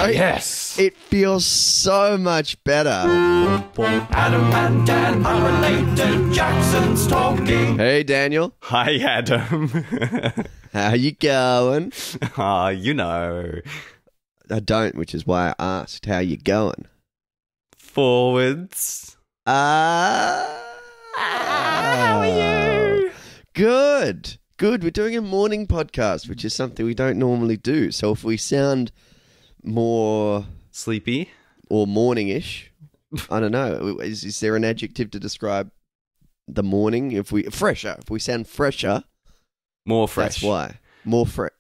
though. Yes. It feels so much better. Adam and Dan, unrelated, Jackson's talking. Hey, Daniel. Hi, Adam. How you going? You know. I don't, which is why I asked how you going. Forwards. How are you? Good. Good. We're doing a morning podcast, which is something we don't normally do. So if we sound more Sleepy? or morning-ish, I don't know. Is there an adjective to describe the morning? Fresher. If we sound fresher, More fresh. that's why. More fresh.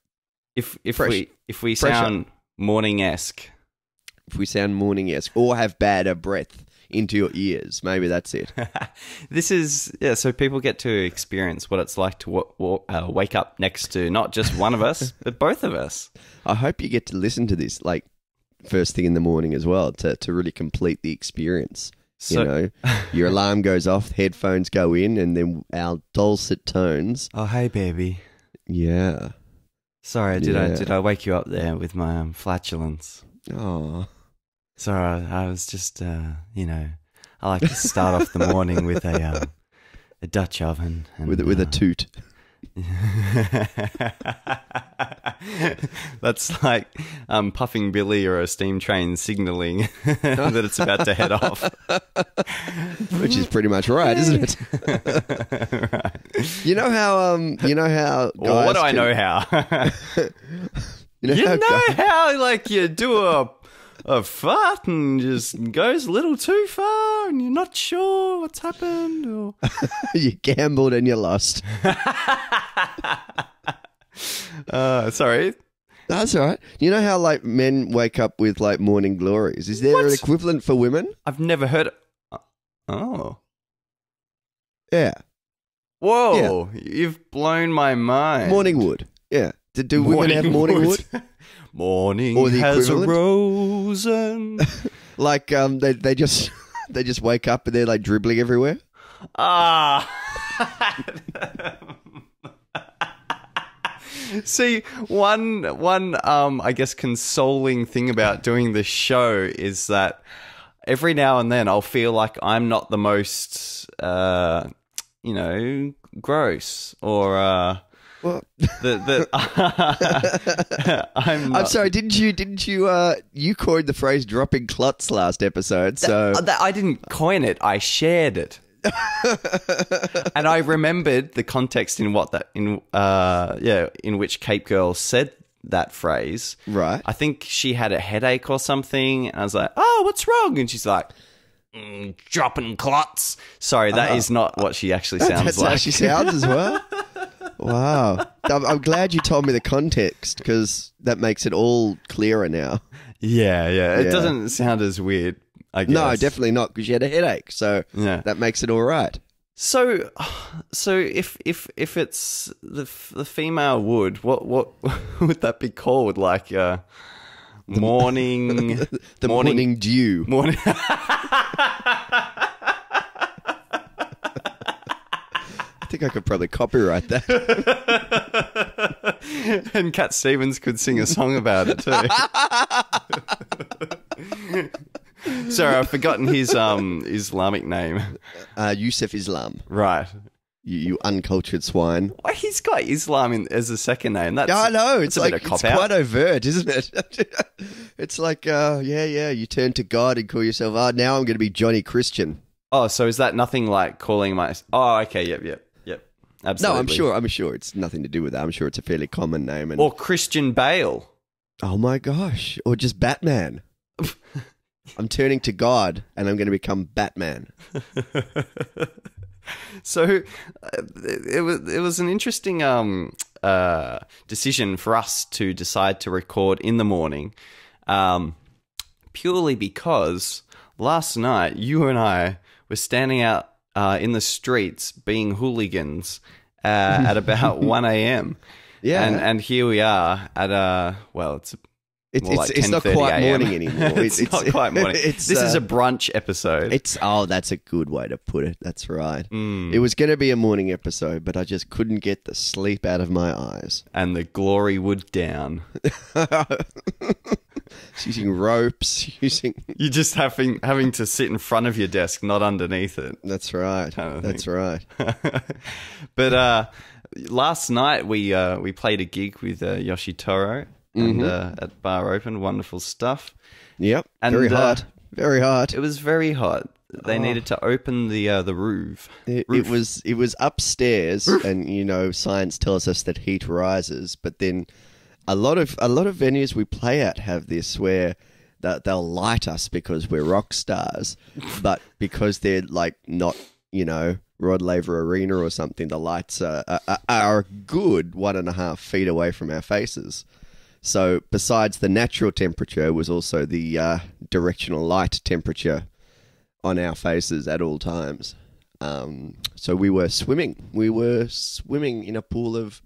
If Fresh. we sound morning-esque. If we sound morning-esque or have badder breath into your ears, maybe that's it. This is, so people get to experience what it's like to wake up next to not just one of us, but both of us. I hope you get to listen to this like first thing in the morning as well to really complete the experience. So, Your alarm goes off, headphones go in, and then our dulcet tones. Oh, hey, baby. Yeah. Sorry, did I wake you up there with my flatulence? Oh. Sorry, I was just, I like to start off the morning with a Dutch oven. And, With a toot. That's like Puffing Billy or a steam train signalling that it's about to head off. Which is pretty much right, isn't it? Right. You know how guys Well, what do I know how? You know how like you do a fart and just goes a little too far and you're not sure what's happened, or you gambled and you lost. Sorry. That's all right. You know how like men wake up with like morning glories? Is there an equivalent for women? I've never heard. Oh, Yeah. whoa! You've blown my mind. Morning wood. Yeah. Do women have morning wood? Morning Or the has equivalent? arisen. Like they just wake up and they're like dribbling everywhere. Ah. See, one I guess consoling thing about doing this show is that every now and then I'll feel like I'm not the most gross or Well, I'm sorry. Didn't you you coined the phrase "dropping clots" last episode? So I didn't coin it. I shared it. And I remembered the context in which Cape Girl said that phrase. Right. I think she had a headache or something, and I was like, "Oh, what's wrong?" And she's like, "Dropping clots." Sorry, that is not what she actually sounds that's like. how she sounds as well. Wow. I'm glad you told me the context because that makes it all clearer now. Yeah. It doesn't sound as weird, I guess. No, definitely not because you had a headache. So Yeah. that makes it all right. So if it's the female wood, what would that be called? Like morning, The morning dew. morning. I think I could probably copyright that. And Cat Stevens could sing a song about it too. Sorry, I've forgotten his Islamic name. Yusuf Islam. Right. You uncultured swine. Well, he's got Islam as a second name. That's, I know. It's a like bit of it's cop-out. quite overt, isn't it? It's like, you turn to God and call yourself, now I'm going to be Johnny Christian. Oh, so is that nothing like calling my... Oh, okay, yep. Absolutely. No, I'm sure it's nothing to do with that. I'm sure it's a fairly common name. And Or Christian Bale. oh my gosh, or just Batman. I'm turning to God and I'm going to become Batman. So it was an interesting decision for us to decide to record in the morning, purely because last night you and I were standing out in the streets being hooligans at about 1 a.m. Yeah. And here we are at It's not quite morning anymore. It's not quite morning. This is a brunch episode. That's a good way to put it. That's right. It was going to be a morning episode, but I just couldn't get the sleep out of my eyes. And the glory would down. using ropes, using... You're just having to sit in front of your desk, not underneath it. That's right. That's right. But last night we played a gig with Yoshitoro and at Bar Open. Wonderful stuff. Yep. And, very hot. Very hot. It was very hot. They needed to open the roof. It was upstairs, and you know, science tells us that heat rises. But then, a lot of venues we play at have this where they'll light us because we're rock stars, but because they're like not, you know, Rod Laver Arena or something, the lights are a good 1.5 feet away from our faces. So besides the natural temperature was also the directional light temperature on our faces at all times. So we were swimming. We were swimming in a pool of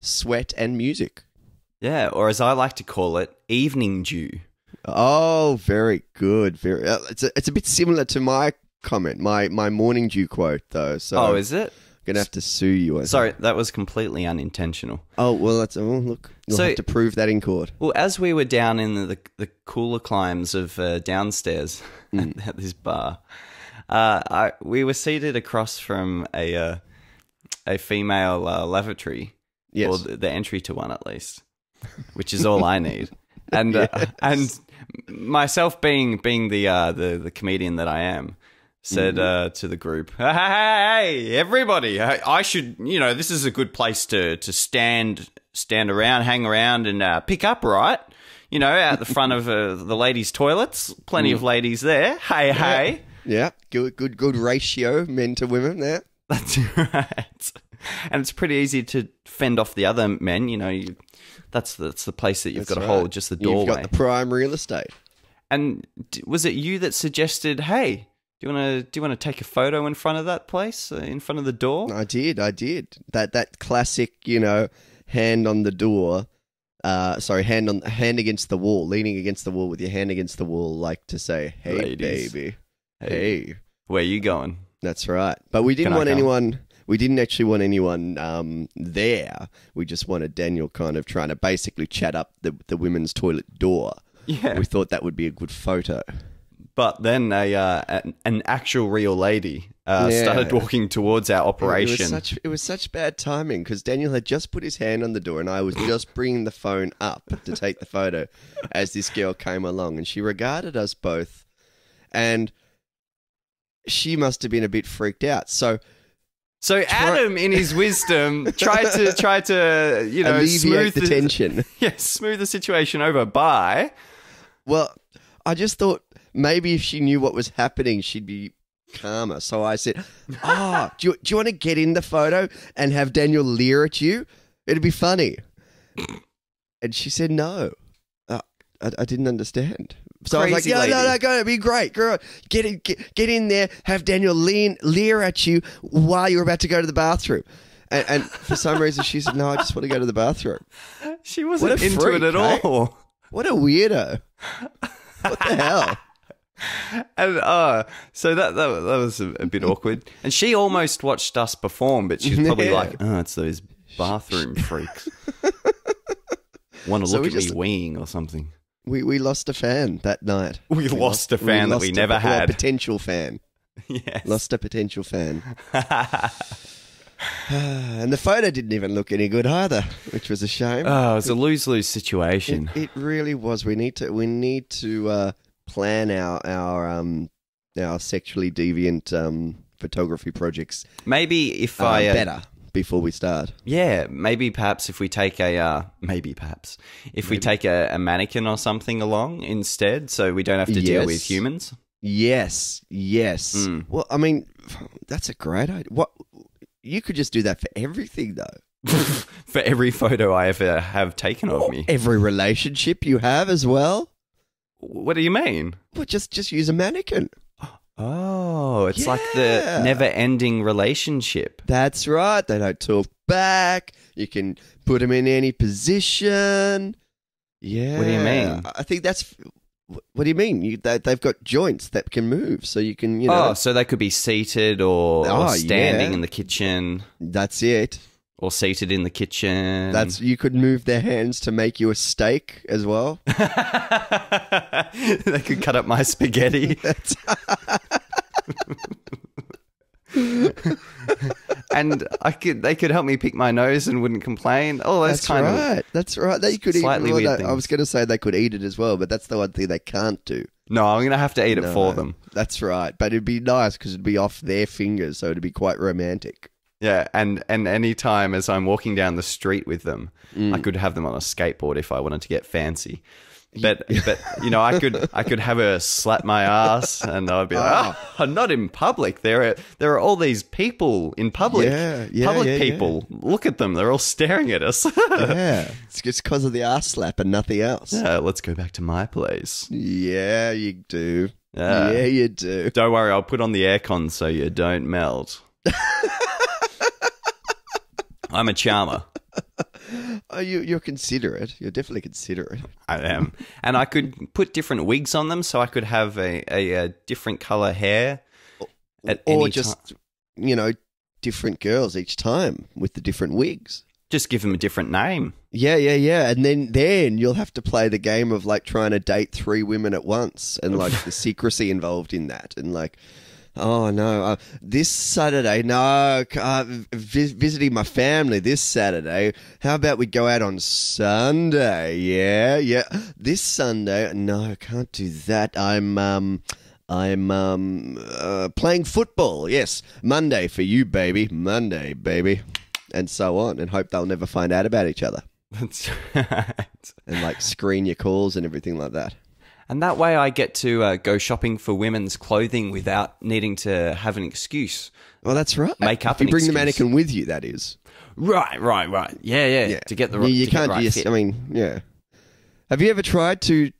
sweat and music. Yeah, or as I like to call it, evening dew. Oh, very good. Very. It's a bit similar to my comment, my morning dew quote, though. So is it? I'm gonna have to sue you. Sorry, that was completely unintentional. Oh well, look. You'll have to prove that in court. Well, as we were down in the cooler climes of downstairs at this bar, we were seated across from a female lavatory, or the entry to one at least, which is all I need. And and myself being the comedian that I am, said to the group, hey, everybody, I should, you know, this is a good place to stand around, hang around and pick up, right? You know, out the front of the ladies' toilets, plenty of ladies there. Hey. Yeah, good ratio, men to women there. That's right. And it's pretty easy to fend off the other men, you know, that's the place that you've got to hold, just the doorway. You've got the prime real estate. And was it you that suggested, hey, do you want to take a photo in front of that place, in front of the door? I did. That classic, you know, hand on the door. Hand against the wall, leaning against the wall with your hand against the wall, like to say, "Hey, ladies, baby, hey, where you going?" That's right. But we didn't want anyone. We didn't actually want anyone there. We just wanted Daniel kind of trying to basically chat up the women's toilet door. Yeah, we thought that would be a good photo. But then an actual real lady started walking towards our operation. It was such bad timing because Daniel had just put his hand on the door and I was just bringing the phone up to take the photo as this girl came along, and she regarded us both, and she must have been a bit freaked out. So Adam, in his wisdom, tried to you know, alleviate the tension. Yes, smooth the situation over by. Well, I just thought maybe if she knew what was happening, she'd be calmer. So I said, do you want to get in the photo and have Daniel leer at you? It'd be funny. And she said no. I didn't understand. So Crazy I was like, lady. no, go, it'd be great. Girl, get in there, have Daniel leer at you while you're about to go to the bathroom. And for some reason she said, no, I just want to go to the bathroom. She wasn't into it at all. What a weirdo. What the hell? And so that was a bit awkward. And she almost watched us perform, but she was probably like, it's those bathroom freaks. Want to look at me weeing or something. We lost a fan that night. We lost a fan that we never had. A potential fan. Yes. Lost a potential fan. And the photo didn't even look any good either, which was a shame. Oh, it was a lose-lose situation. It really was. We need to plan our sexually deviant photography projects. Maybe if I better before we start. Yeah, maybe perhaps if we take a mannequin or something along instead, so we don't have to deal with humans. Yes. Well, I mean, that's a great idea. What? You could just do that for everything, though. For every photo I ever have taken of me. Every relationship you have as well. What do you mean? Well, just use a mannequin. Oh, it's like the never-ending relationship. That's right. They don't talk back. You can put them in any position. Yeah. What do you mean? I think that's... What do you mean? They've got joints that can move, so you can, you know... Oh, so they could be seated or standing in the kitchen. That's it. Or seated in the kitchen. You could move their hands to make you a steak as well. They could cut up my spaghetti. And they could help me pick my nose and wouldn't complain. Oh, that's right. That's right. They could slightly weird things. I was going to say they could eat it as well, but that's the one thing they can't do. No, I'm going to have to eat it for them. That's right. But it'd be nice because it'd be off their fingers, so it'd be quite romantic. Yeah, and any time as I'm walking down the street with them, I could have them on a skateboard if I wanted to get fancy. But I could have her slap my ass, and I'd be like, oh, not in public. There are all these people in public. Public people. Yeah. Look at them. They're all staring at us. Yeah, it's just because of the ass slap and nothing else. Yeah, let's go back to my place. Yeah, you do. Yeah, you do. Don't worry, I'll put on the aircon so you don't melt. I'm a charmer. Oh, you're considerate. You're definitely considerate. I am. And I could put different wigs on them so I could have a different colour hair. Or just, different girls each time with the different wigs. Just give them a different name. Yeah. And then you'll have to play the game of like trying to date 3 women at once and like the secrecy involved in that. And like, oh no, this Saturday, no, visiting my family this Saturday. How about we go out on Sunday? Yeah. This Sunday, no, can't do that. I'm playing football. Yes, Monday for you, baby. Monday, baby. And so on, and hope they'll never find out about each other. That's right. And like screen your calls and everything like that. And that way I get to go shopping for women's clothing without needing to have an excuse. Well, that's right. Make up if you an bring excuse. the mannequin with you, that is. Right. Yeah. To get the right you can't right just, fit. I mean, yeah. Have you ever tried to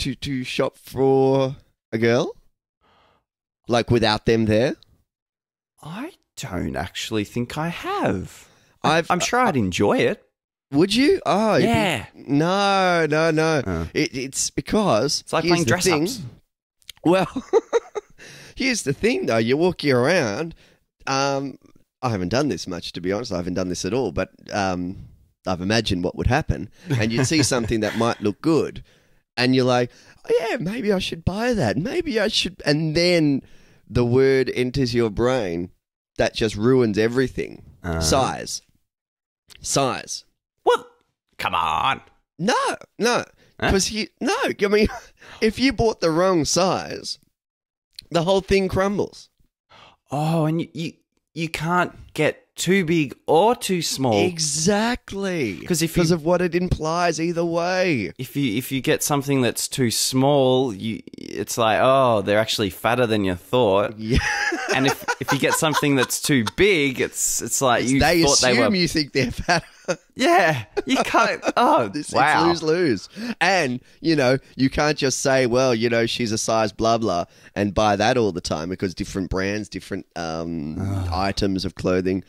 shop for a girl? Like without them there? I don't actually think I have. I'm sure I'd enjoy it. Would you? Oh, yeah. No. It's because it's like playing dress-ups. Well, here's the thing, though. You're walking around. I haven't done this much, to be honest. I haven't done this at all, but I've imagined what would happen. And you'd see something that might look good, and you're like, oh, yeah, maybe I should buy that. Maybe I should. And then the word enters your brain that just ruins everything. Size. What? Come on. No. Because I mean, if you bought the wrong size, the whole thing crumbles. Oh, and you can't get too big or too small. Exactly. Because of what it implies either way. If you get something that's too small, it's like, oh, they're actually fatter than you thought. Yeah. And if you get something that's too big, it's like they thought they were. You think they're fatter. Yeah, you can't. Oh, wow. It's lose. And, you can't just say, well, she's a size blah, blah, and buy that all the time because different brands, different items of clothing,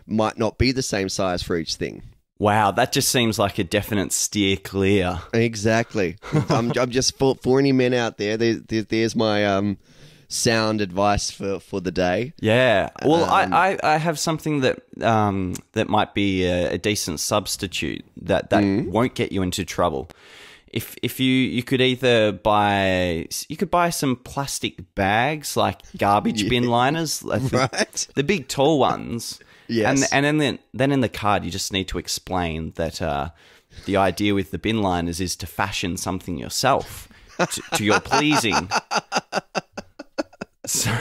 might not be the same size for each thing. Wow, that just seems like a definite steer clear. Exactly. I'm just, for any men out there, there's my sound advice for the day. Yeah. Well, I have something that that might be a decent substitute that won't get you into trouble. If you could either buy some plastic bags like garbage bin liners, right? The big tall ones. Yes. And then in the card you just need to explain that the idea with the bin liners is to fashion something yourself to your pleasing. So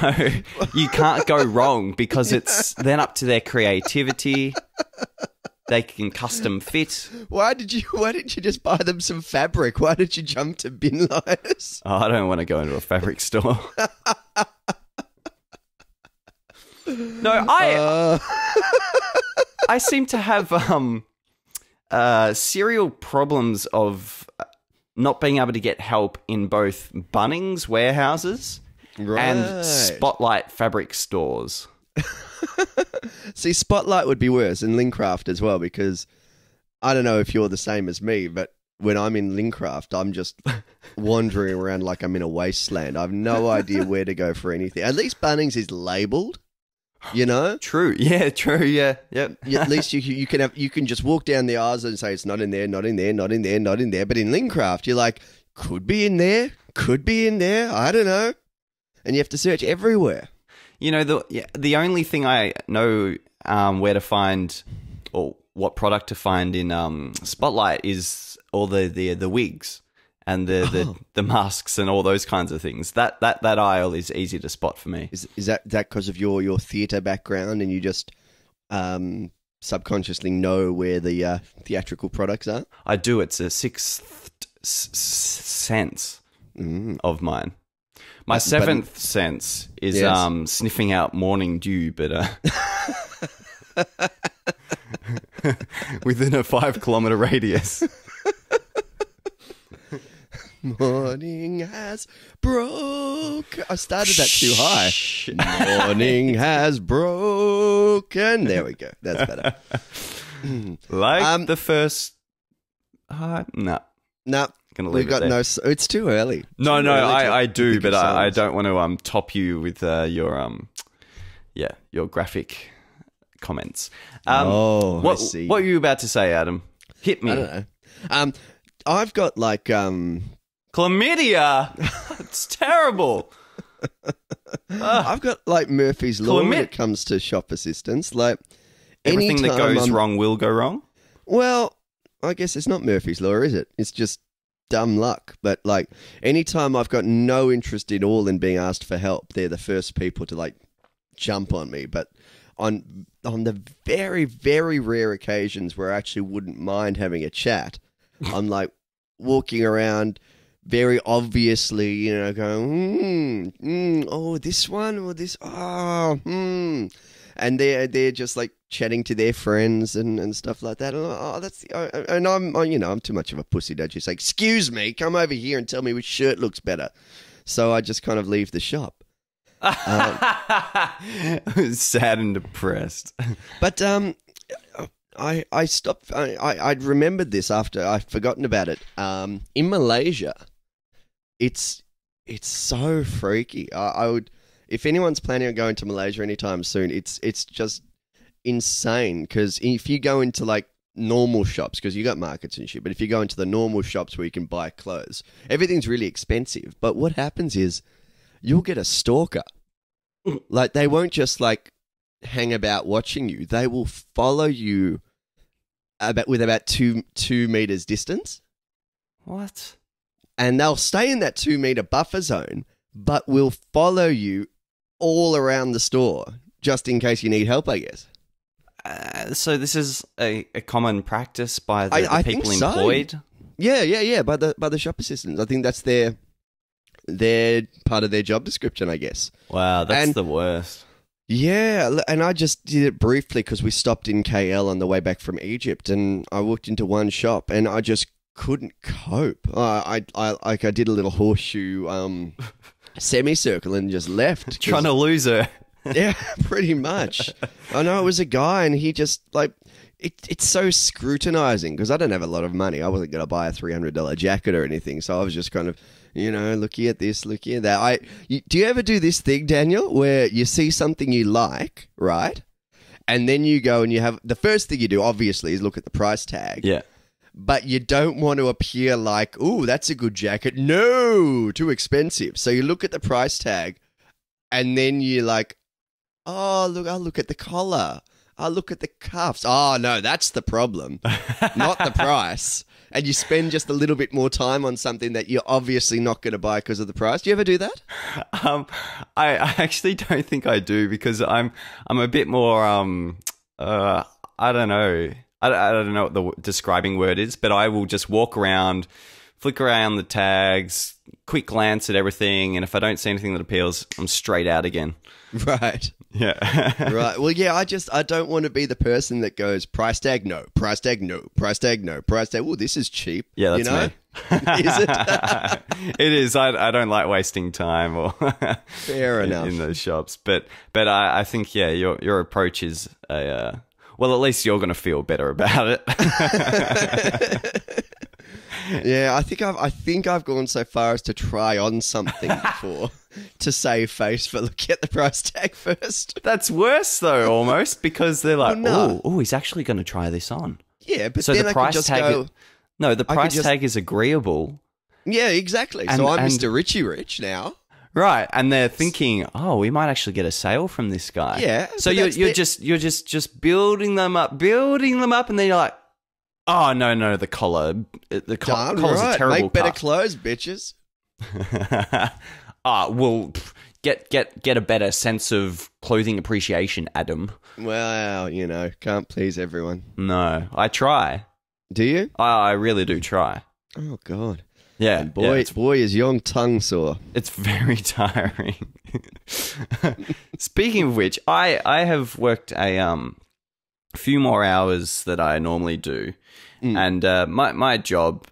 you can't go wrong because it's then up to their creativity. They can custom fit. Why did you just buy them some fabric? Why did you jump to bin liners? Oh, I don't want to go into a fabric store. No, I seem to have serial problems of not being able to get help in both Bunnings warehouses and Spotlight fabric stores. See, Spotlight would be worse, and Lincraft as well, because I don't know if you're the same as me, but when I'm in Lincraft, I'm just wandering around like I'm in a wasteland. I have no idea where to go for anything. At least Bunnings is labelled. You know? True. Yeah, true. Yeah. Yep. At least you can just walk down the aisles and say it's not in there, not in there, not in there, not in there. But in Lincraft, you're like, could be in there, could be in there. I don't know. And you have to search everywhere. You know, the only thing I know where to find or what product to find in Spotlight is all the wigs and the masks and all those kinds of things. That aisle is easy to spot for me. Is that because of your theatre background and you just subconsciously know where the theatrical products are? I do. It's a sixth sense of mine. My seventh sense is sniffing out morning dew, but within a 5-kilometer radius. Morning has broke. I started that too high. Morning has broken. There we go. That's better. Like the first. No. We've got no. It's too early. No, I do, but I don't want to top you with your graphic comments. I see. What were you about to say, Adam? Hit me. I don't know. I've got like chlamydia. It's terrible. I've got like Murphy's Law when it comes to shop assistance. Like everything that goes wrong will go wrong. Well, I guess it's not Murphy's Law, is it? It's just dumb luck. But like anytime I've got no interest at all in being asked for help, they're the first people to like jump on me. But on the very, very rare occasions where I actually wouldn't mind having a chat, I'm like walking around very obviously, you know, going, oh, this one or this, and they're just like chatting to their friends and stuff like that. And I'm too much of a pussy, don't you? Say, excuse me, come over here and tell me which shirt looks better. So I just kind of leave the shop. Sad and depressed. But I stopped. I'd remembered this after I'd forgotten about it. In Malaysia, it's so freaky. I would, if anyone's planning on going to Malaysia anytime soon, it's just insane. Because if you go into like normal shops, because you got markets and shit, but if you go into the normal shops where you can buy clothes, everything's really expensive. But what happens is you'll get a stalker. Like they won't just like hang about watching you. They will follow you with about 2 meters distance. What? And they'll stay in that 2 meter buffer zone, but will follow you all around the store just in case you need help, I guess. So this is a common practice by the people employed? So. Yeah. By the shop assistants. I think that's their part of their job description, I guess. Wow, that's the worst. Yeah, and I just did it briefly because we stopped in KL on the way back from Egypt, and I walked into one shop and I just couldn't cope. I did a little horseshoe semicircle and just left. Trying to lose her. Yeah, pretty much. I know it was a guy, and he just like it's so scrutinizing because I don't have a lot of money. I wasn't going to buy a $300 jacket or anything, so I was just kind of, you know, looking at this, looking at that. Do you ever do this thing, Daniel, where you see something you like, right? And then you go and you have... The first thing you do, obviously, is look at the price tag. Yeah. But you don't want to appear like, ooh, that's a good jacket. No, too expensive. So you look at the price tag and then you're like, oh, look, I'll look at the collar. I'll look at the cuffs. Oh, no, that's the problem, not the price. And you spend just a little bit more time on something that you're obviously not going to buy because of the price. Do you ever do that? I actually don't think I do because I'm a bit more I don't know. I don't know what the describing word is, but I will just walk around, flick around the tags, quick glance at everything, and if I don't see anything that appeals, I'm straight out again. Right. Yeah. Right. Well, yeah, I don't want to be the person that goes, price tag, no, price tag, no, price tag, no, price tag. Oh, this is cheap. Yeah, that's me. Is it? It is. I don't like wasting time or fair enough in those shops. But I think, yeah, your approach is well, at least you're going to feel better about it. Yeah, I think I've gone so far as to try on something before to save face for looking at the price tag first. That's worse though, almost, because they're like, Well, no. oh, he's actually going to try this on. Yeah, but So then the I price could just tag, go. the price tag is agreeable, Yeah, exactly. And- So I'm and- Mr. Richie Rich now. right? And they're thinking, oh, we might actually get a sale from this guy. Yeah, So but you're that's you're just building them up, and then you're like, oh no, the collar, Darn collar's right. a terrible Make better cut. clothes, bitches. Well, get a better sense of clothing appreciation, Adam. Well, can't please everyone. No, I try. Do you? I really do try. Oh God. Yeah, And boy, yeah, boy, is your tongue sore. it's very tiring. Speaking of which, I have worked a few more hours that I normally do, and my job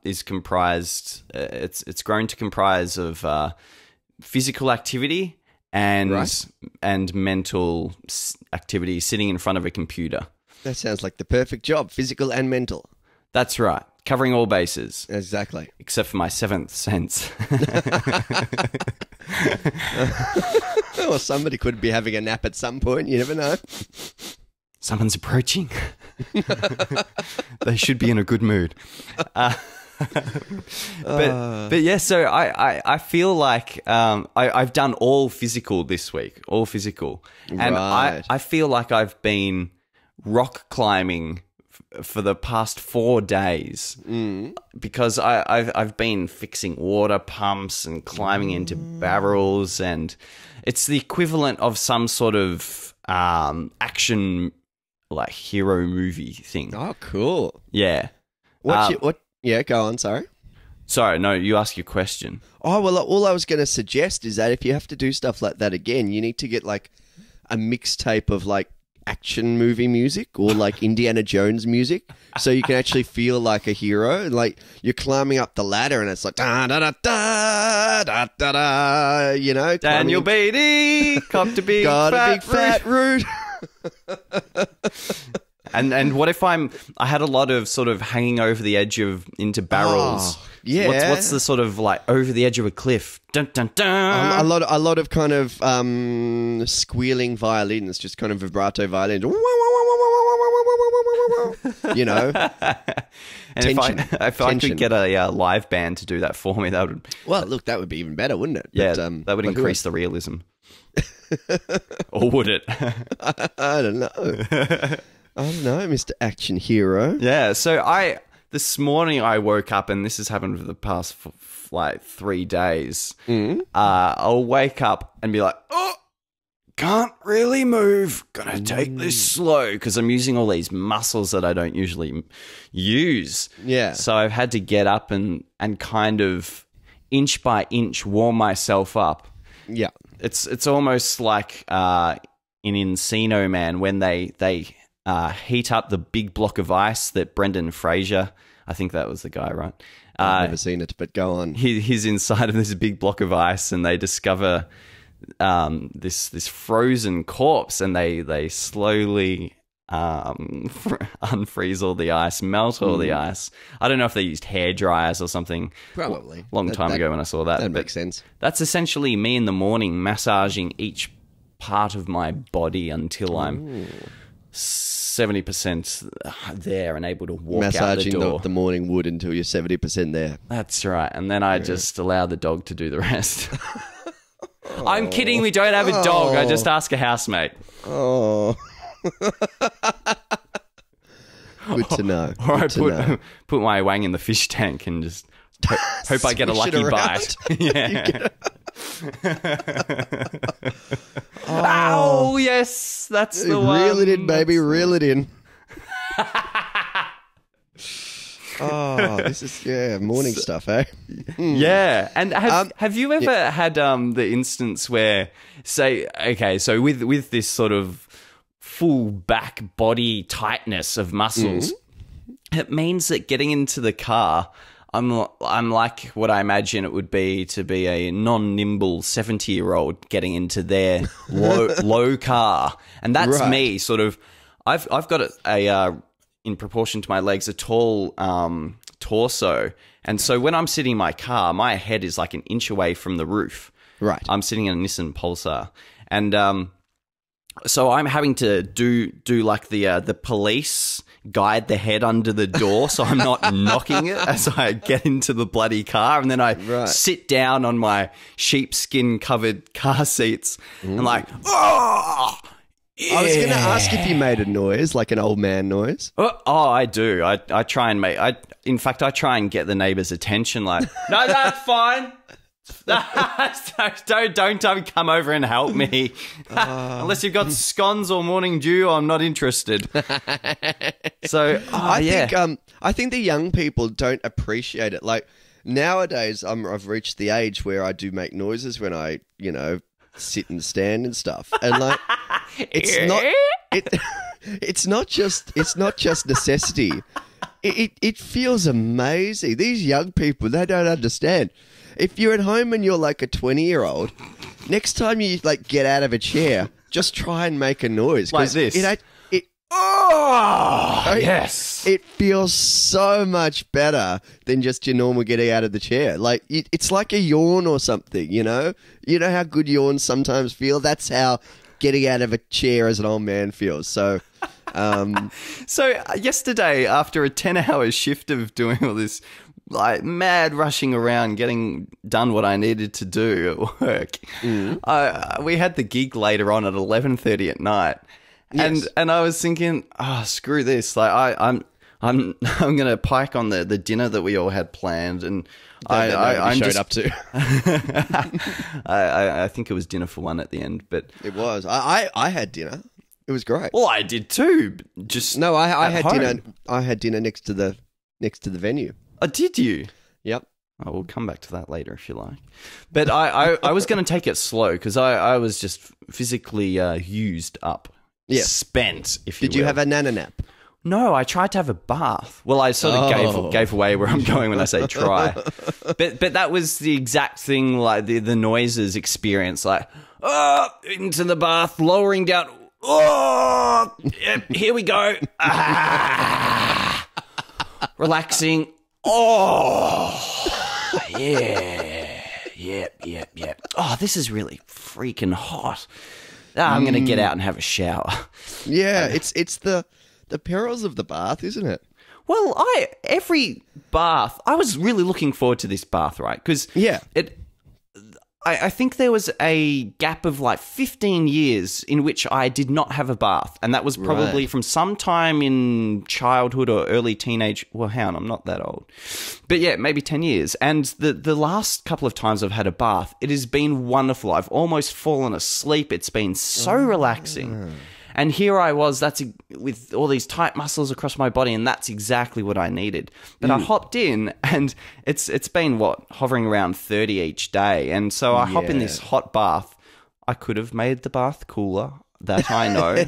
is comprised. It's grown to comprise of physical activity and Right. and mental activity, sitting in front of a computer. That sounds like the perfect job, physical and mental. That's right, covering all bases. Exactly. Except for my seventh sense. Or somebody could be having a nap at some point. You never know. Someone's approaching. They should be in a good mood. But yeah, so I feel like I've done all physical this week, all physical. And Right. I feel like I've been rock climbing for the past 4 days because I've been fixing water pumps and climbing into barrels, and it's the equivalent of some sort of action like hero movie thing. Oh, cool. Yeah. What? Yeah, go on. Sorry. Sorry, no, you ask your question. Oh, well, all I was going to suggest is that if you have to do stuff like that again, you need to get like a mixtape of like action movie music or like Indiana Jones music so you can actually feel like a hero. Like you're climbing up the ladder and it's like da da da da da da da, Daniel climbing- Beatty, copped a big got fat a big fat root. And what if I had a lot of sort of hanging over the edge of into barrels? Oh, yeah. What's the sort of like over the edge of a cliff? Dun dun dun. a lot of kind of squealing violins, just kind of vibrato violins. You know, And tension, if I tension. could get a live band to do that for me, that would well, look, that would be even better, wouldn't it? yeah, But, that would but who increase the realism. Or would it? I don't know. I don't know, Mr. Action Hero. Yeah, so this morning I woke up, and this has happened for the past like 3 days. I'll wake up and be like, oh, can't really move. Gonna take this slow because I'm using all these muscles that I don't usually use. Yeah. So I've had to get up and kind of inch by inch warm myself up. Yeah. It's almost like in Encino Man when they heat up the big block of ice that Brendan Fraser, I think that was the guy, right? I've never seen it, but go on. He's inside of this big block of ice, and they discover this frozen corpse, and they slowly unfreeze all the ice, melt all the ice. I don't know if they used hair dryers or something. Probably. Long time ago when I saw that. That but makes sense. That's essentially me in the morning massaging each part of my body until I'm 70% there and able to walk out the Massaging door. the morning wood until you're 70% there. That's right. And then I just allow the dog to do the rest. I'm kidding. We don't have a dog. I just ask a housemate. Oh. Good to know. Or I Good to know. put my wang in the fish tank and just hope I get a Swish it lucky around. bite. Yeah. Oh, yes. That's the one. Reel it in, baby. Reel it in. Oh, this is morning stuff, eh? Yeah, and have you ever had the instance where, say, okay, so with this sort of full back body tightness of muscles, it means that getting into the car, I'm like what I imagine it would be to be a non-nimble 70-year-old getting into their low car, and that's Right. me. Sort of, I've got a in proportion to my legs, a tall torso. And so when I'm sitting in my car, my head is like an inch away from the roof. Right. I'm sitting in a Nissan Pulsar. And so I'm having to do like the police guide the head under the door so I'm not knocking it as I get into the bloody car. And then I sit down on my sheepskin covered car seats and like, oh! Yeah. I was going to ask if you made a noise, like an old man noise. Oh, I do. I try and make. In fact, I try and get the neighbours' attention. Like, no, that's fine. Don't come over and help me. Unless you've got scones or morning dew, I'm not interested. So, I think the young people don't appreciate it. Like nowadays, I've reached the age where I do make noises when I, sit and stand and stuff, and like. It's not just necessity. It feels amazing. These young people, they don't understand. If you're at home and you're like a 20-year-old, next time you like get out of a chair, just try and make a noise like this. Yes. It feels so much better than just your normal getting out of the chair. Like it's like a yawn or something. You know how good yawns sometimes feel. That's how getting out of a chair as an old man feels. So, yesterday, after a 10-hour shift of doing all this, like mad rushing around, getting done what I needed to do at work, we had the gig later on at 11:30 at night, and I was thinking, screw this! Like I'm going to pike on the dinner that we all had planned, and I showed up to. I think it was dinner for one at the end, but it was. I had dinner. It was great. Well, I did too. I had home. Dinner. I had dinner next to the venue. Oh, did you? Yep. Oh, we'll come back to that later if you like. But I was going to take it slow because I was just physically used up, spent. If you did you have a nana nap? No, I tried to have a bath. Well, I sort of gave away where I'm going when I say try. But that was the exact thing, like the noises experience, like, into the bath, lowering down, yep, here we go. Relaxing. Yep. Oh, this is really freaking hot. I'm going to get out and have a shower. Yeah, it's the perils of the bath, isn't it? Well, every bath, I was really looking forward to this bath, right? Because I think there was a gap of like 15 years in which I did not have a bath. And that was probably from sometime in childhood or early teenage. Well, hang on, I'm not that old. But yeah, maybe 10 years. And the last couple of times I've had a bath, it has been wonderful. I've almost fallen asleep. It's been so relaxing. And here I was, with all these tight muscles across my body, and that's exactly what I needed. But I hopped in, and it's been, hovering around 30 each day. And so I hop in this hot bath. I could have made the bath cooler, that I know.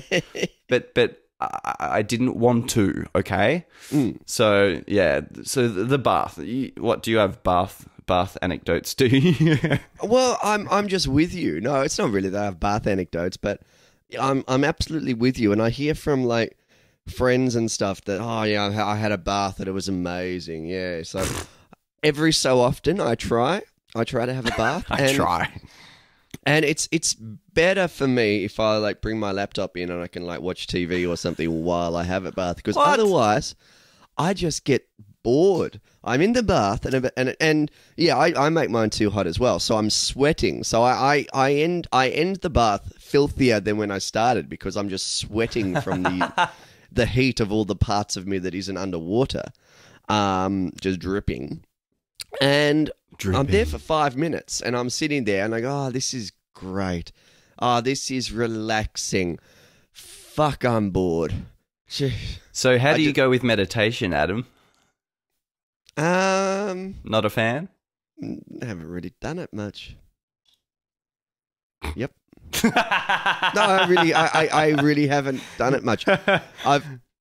but I didn't want to, okay? So, yeah. So the bath. What, do you have bath anecdotes, do you? Well, I'm just with you. No, it's not really that I have bath anecdotes, but I'm absolutely with you, and I hear from like friends and stuff that I had a bath and it was amazing. Yeah, so every so often I try to have a bath. And it's better for me if I like bring my laptop in and I can like watch TV or something while I have a bath, because otherwise I just get bored. I'm in the bath and I make mine too hot as well, so I'm sweating. So I end the bath filthier than when I started, because I'm just sweating from the heat of all the parts of me that isn't underwater, just dripping. And I'm there for 5 minutes, and I'm sitting there, and I go, this is great. This is relaxing. Fuck, I'm bored. So how do you go with meditation, Adam? Not a fan? I haven't really done it much. Yep. No, I really haven't done it much. That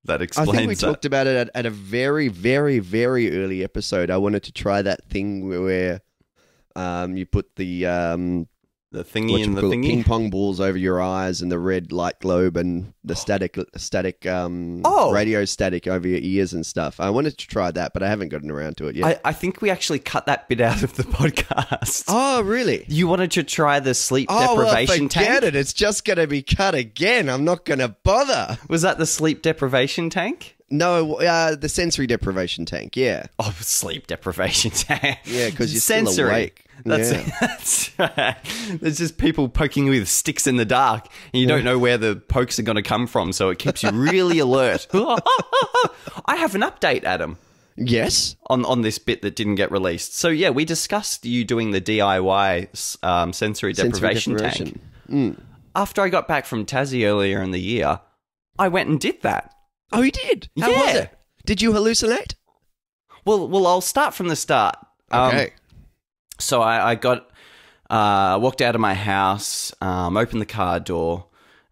explains. I think we talked about it at a very, very, very early episode. I wanted to try that thing where you put the the thingy and the thingy. Ping pong balls over your eyes and the red light globe and the static radio static over your ears and stuff. I wanted to try that, but I haven't gotten around to it yet. I think we actually cut that bit out of the podcast. Oh, really? You wanted to try the sleep deprivation tank? Forget it. It's just going to be cut again. I'm not going to bother. Was that the sleep deprivation tank? No, the sensory deprivation tank, yeah. Oh, sleep deprivation tank. Yeah, because you're still awake. That's right. There's just people poking you with sticks in the dark, and you don't know where the pokes are going to come from, so it keeps you really alert. I have an update, Adam. Yes? On this bit that didn't get released. So, yeah, we discussed you doing the DIY sensory deprivation tank. Mm. After I got back from Tassie earlier in the year, I went and did that. Oh, you did? How was it? Did you hallucinate? Well, I'll start from the start. Okay. So I got walked out of my house, opened the car door,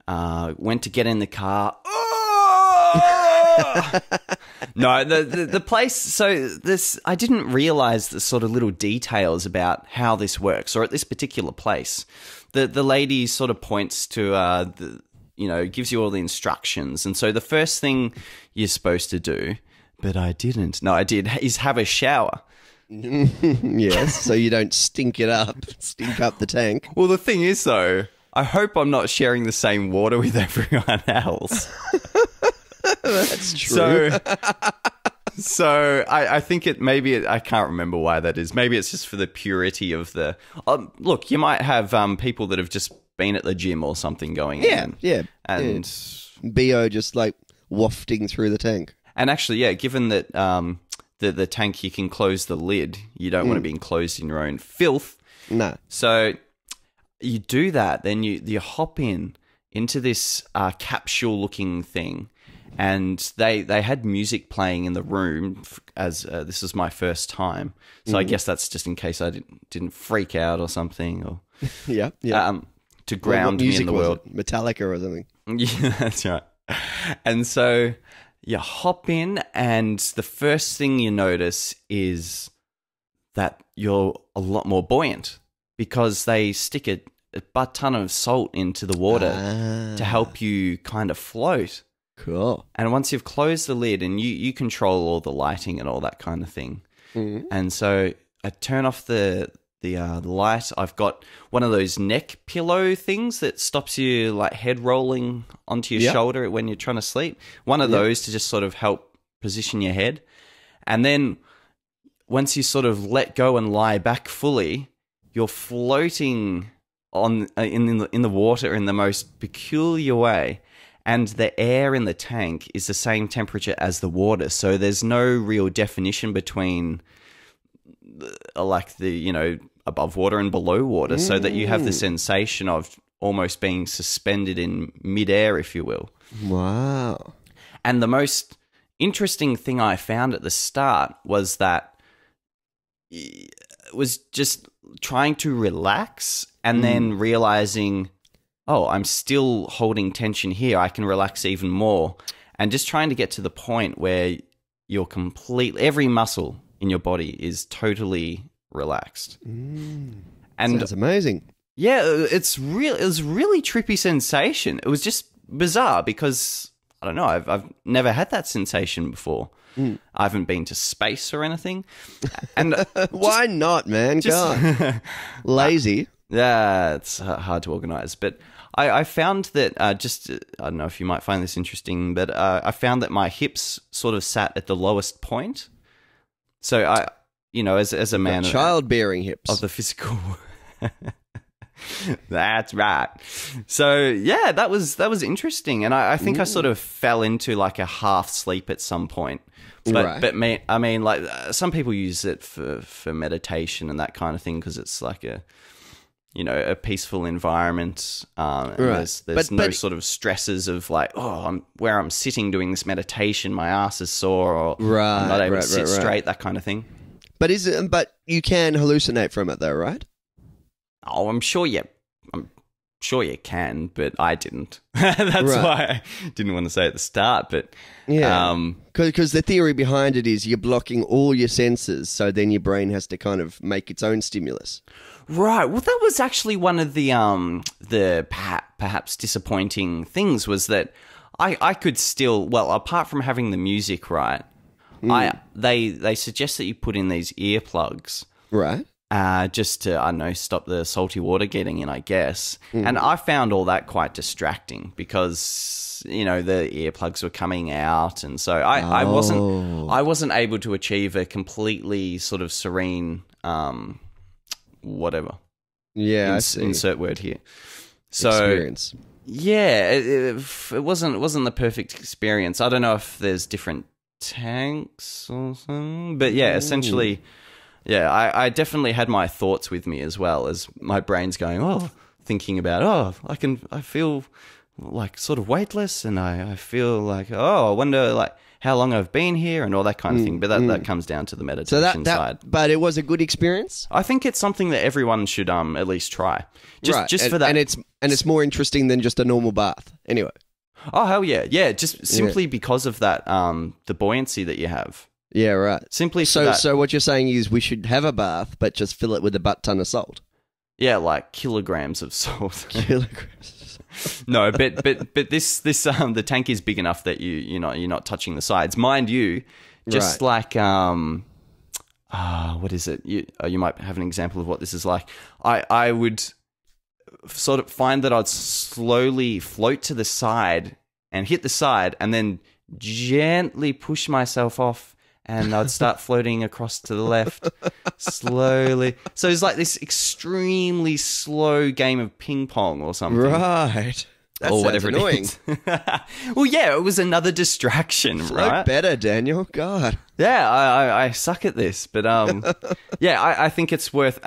went to get in the car. No, the place. So this, I didn't realize the sort of little details about how this works, or at this particular place, the lady sort of points to gives you all the instructions. And so the first thing you're supposed to do, but I didn't. No, I did, is have a shower. Yes, so you don't stink up the tank. Well, the thing is, though, I hope I'm not sharing the same water with everyone else. That's true. So I think I can't remember why that is. Maybe it's just for the purity of the... look, you might have people that have just been at the gym or something going in. Yeah. And BO just like wafting through the tank. And actually, yeah, given that the tank, you can close the lid, you don't want to be enclosed in your own filth. No. So you do that, then you hop into this capsule-looking thing, and they had music playing in the room as this was my first time. So I guess that's just in case I didn't freak out or something. Or yeah. To ground me in the world. Metallica or something. Yeah, that's right. And so you hop in, and the first thing you notice is that you're a lot more buoyant because they stick a butt ton of salt into the water to help you kind of float. Cool. And once you've closed the lid, and you control all the lighting and all that kind of thing. Mm-hmm. And so I turn off the light. I've got one of those neck pillow things that stops you like head rolling onto your shoulder when you're trying to sleep. One of those to just sort of help position your head. And then once you sort of let go and lie back fully, you're floating on in the water in the most peculiar way. And the air in the tank is the same temperature as the water. So there's no real definition between above water and below water, so that you have the sensation of almost being suspended in midair, if you will. Wow. And the most interesting thing I found at the start was that it was just trying to relax and then realizing, oh, I'm still holding tension here. I can relax even more. And just trying to get to the point where you're every muscle in your body is totally relaxed. And Sounds amazing. Yeah, it was really trippy sensation. It was just bizarre because I don't know, I've never had that sensation before. I haven't been to space or anything. And why not, man? God. Lazy. Yeah, it's hard to organize. But I found that I don't know if you might find this interesting, but I found that my hips sort of sat at the lowest point. So as a man, childbearing hips of the physical. That's right. So yeah, that was interesting, and I think I sort of fell into like a half sleep at some point. But some people use it for meditation and that kind of thing because it's like a peaceful environment. There's no sort of stresses of like, I'm sitting doing this meditation, my ass is sore, or I'm not able to sit straight, that kind of thing. But you can hallucinate from it though, right? Oh, I'm sure sure you can, but I didn't. That's why I didn't want to say at the start. But because the theory behind it is you're blocking all your senses, so then your brain has to kind of make its own stimulus. Right. Well, that was actually one of the perhaps disappointing things was that I could still, well, apart from having the music right, they suggest that you put in these earplugs, right? Just to, I don't know, stop the salty water getting in, I guess. And I found all that quite distracting because, you know, the earplugs were coming out, and so I wasn't able to achieve a completely sort of serene whatever. Yeah, I see. Insert word here. So experience. Yeah, it wasn't the perfect experience. I don't know if there's different tanks or something, but yeah, essentially. Yeah, I definitely had my thoughts with me as well as my brain's going, thinking about, I feel like sort of weightless, and I feel like, I wonder like how long I've been here and all that kind of thing. But that comes down to the meditation side. But it was a good experience? I think it's something that everyone should at least try. Just for that. And it's more interesting than just a normal bath. Anyway. Oh, hell yeah. Yeah, just simply because of that, the buoyancy that you have. Yeah, right. Simply so that. So what you're saying is we should have a bath, but just fill it with a butt ton of salt. Yeah, like kilograms of salt. Kilograms. No, but this the tank is big enough that you're not touching the sides, mind you. Just like what is it? You might have an example of what this is like. I would sort of find that I'd slowly float to the side and hit the side, and then gently push myself off. And I'd start floating across to the left slowly. So it's like this extremely slow game of ping pong or something. Right. That or sounds whatever annoying. Well, yeah, it was another distraction, Float right? better, Daniel. God. Yeah, I suck at this. But yeah, I think it's worth,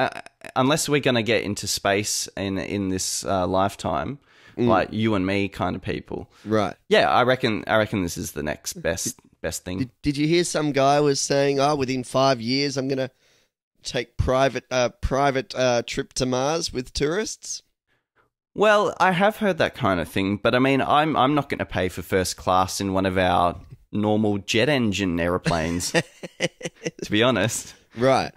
unless we're going to get into space in this lifetime, like you and me kind of people. Right. Yeah, I reckon this is the next best thing. Did you hear some guy was saying, within 5 years I'm going to take private trip to Mars with tourists? Well, I have heard that kind of thing, but I mean, I'm not going to pay for first class in one of our normal jet engine airplanes, to be honest. Right.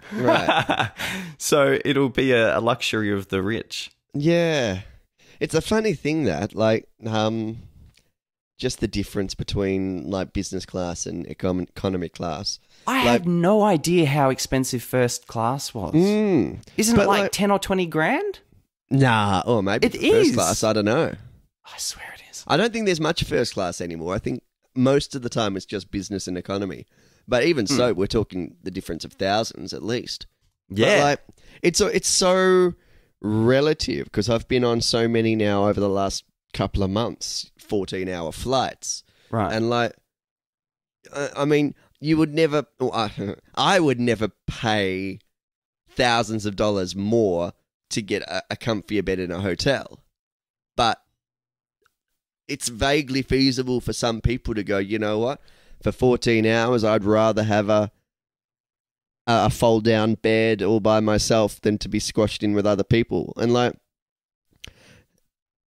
So it'll be a luxury of the rich. Yeah. It's a funny thing that, like, just the difference between, like, business class and economy class. I had no idea how expensive first class was. Isn't it like 10 or 20 grand? Nah, or maybe it is. First class, I don't know. I swear it is. I don't think there's much first class anymore. I think most of the time it's just business and economy. But even so, we're talking the difference of thousands at least. Yeah. But, like, it's so relative because I've been on so many now over the last couple of months, 14-hour flights. Right. And, like, I mean, you would never, I would never pay thousands of dollars more to get a comfier bed in a hotel. But it's vaguely feasible for some people to go, you know what, for 14 hours, I'd rather have a fold-down bed all by myself than to be squashed in with other people. And, like,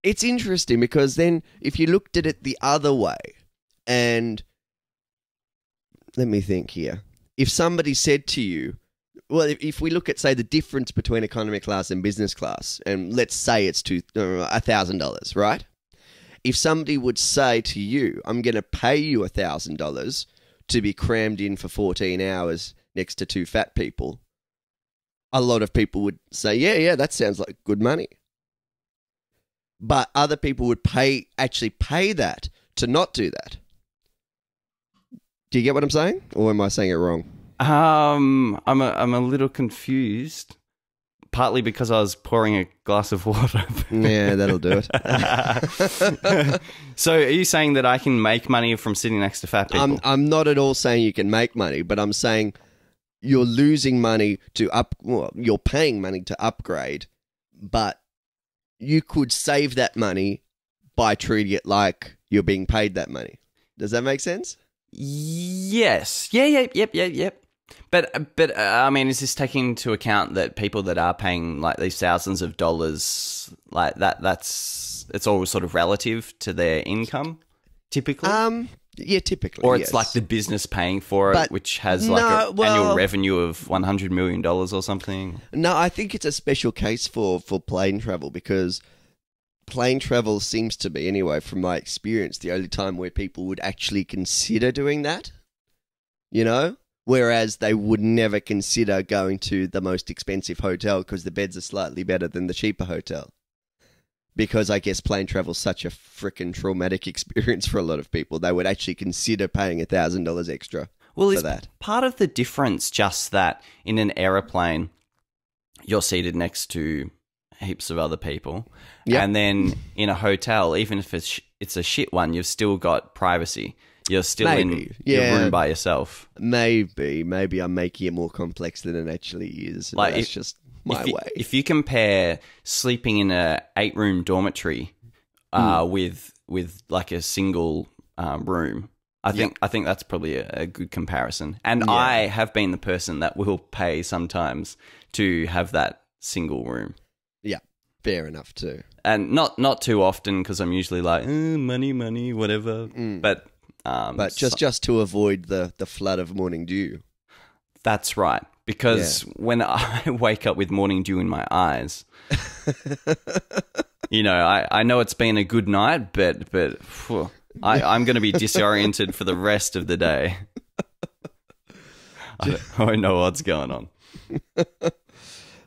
it's interesting because then if you looked at it the other way, and let me think here. If somebody said to you, well, if we look at, say, the difference between economy class and business class, and let's say it's $1,000, right? If somebody would say to you, I'm going to pay you $1,000 to be crammed in for 14 hours next to two fat people, a lot of people would say, yeah, that sounds like good money. But other people would actually pay that to not do that. Do you get what I'm saying? Or am I saying it wrong? I'm a little confused. Partly because I was pouring a glass of water. Yeah, that'll do it. So are you saying that I can make money from sitting next to fat people? I'm not at all saying you can make money, but I'm saying you're losing money you're paying money to upgrade, but you could save that money by treating it like you're being paid that money. Does that make sense? Yes. Yeah. Yep. But I mean, is this taking into account that people that are paying like these thousands of dollars, like it's all sort of relative to their income, typically. Yeah, typically. Or it's yes. like the business paying for it, But which has like annual revenue of $100 million or something. No, I think it's a special case for plane travel, because plane travel seems to be, anyway, from my experience, the only time where people would actually consider doing that, you know? Whereas they would never consider going to the most expensive hotel because the beds are slightly better than the cheaper hotel. Because I guess plane travel's such a freaking traumatic experience for a lot of people, they would actually consider paying $1,000 extra for that. Part of the difference just that in an aeroplane, you're seated next to heaps of other people. Yep. And then in a hotel, even if it's a shit one, you've still got privacy. You're still in your room by yourself. Maybe I'm making it more complex than it actually is. Like it's just my way. If you compare sleeping in a 8-room dormitory with like a single room, I think that's probably a good comparison. And I have been the person that will pay sometimes to have that single room. Yeah, fair enough too. And not too often, because I'm usually like money, whatever. But just to avoid the flood of morning dew. That's right. Because when I wake up with morning dew in my eyes, you know, I know it's been a good night, but I'm going to be disoriented for the rest of the day. I don't know what's going on.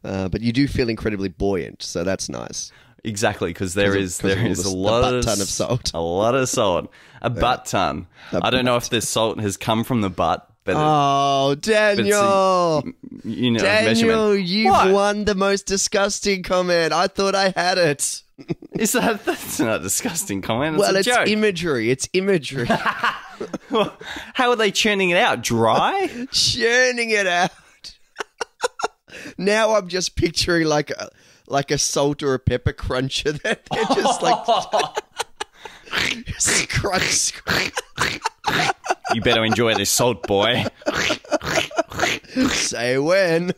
But you do feel incredibly buoyant, so that's nice. Exactly, because there is a lot of salt. A lot of salt. A butt ton. I don't know if this salt has come from the butt. But Daniel! Daniel, you've won the most disgusting comment. I thought I had it. That's not a disgusting comment. It's imagery. It's imagery. How are they churning it out? Dry? Churning it out. Now I'm just picturing like a salt or a pepper cruncher that they're just like crunch. You better enjoy this salt, boy. Say when.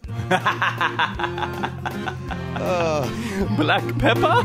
Black pepper?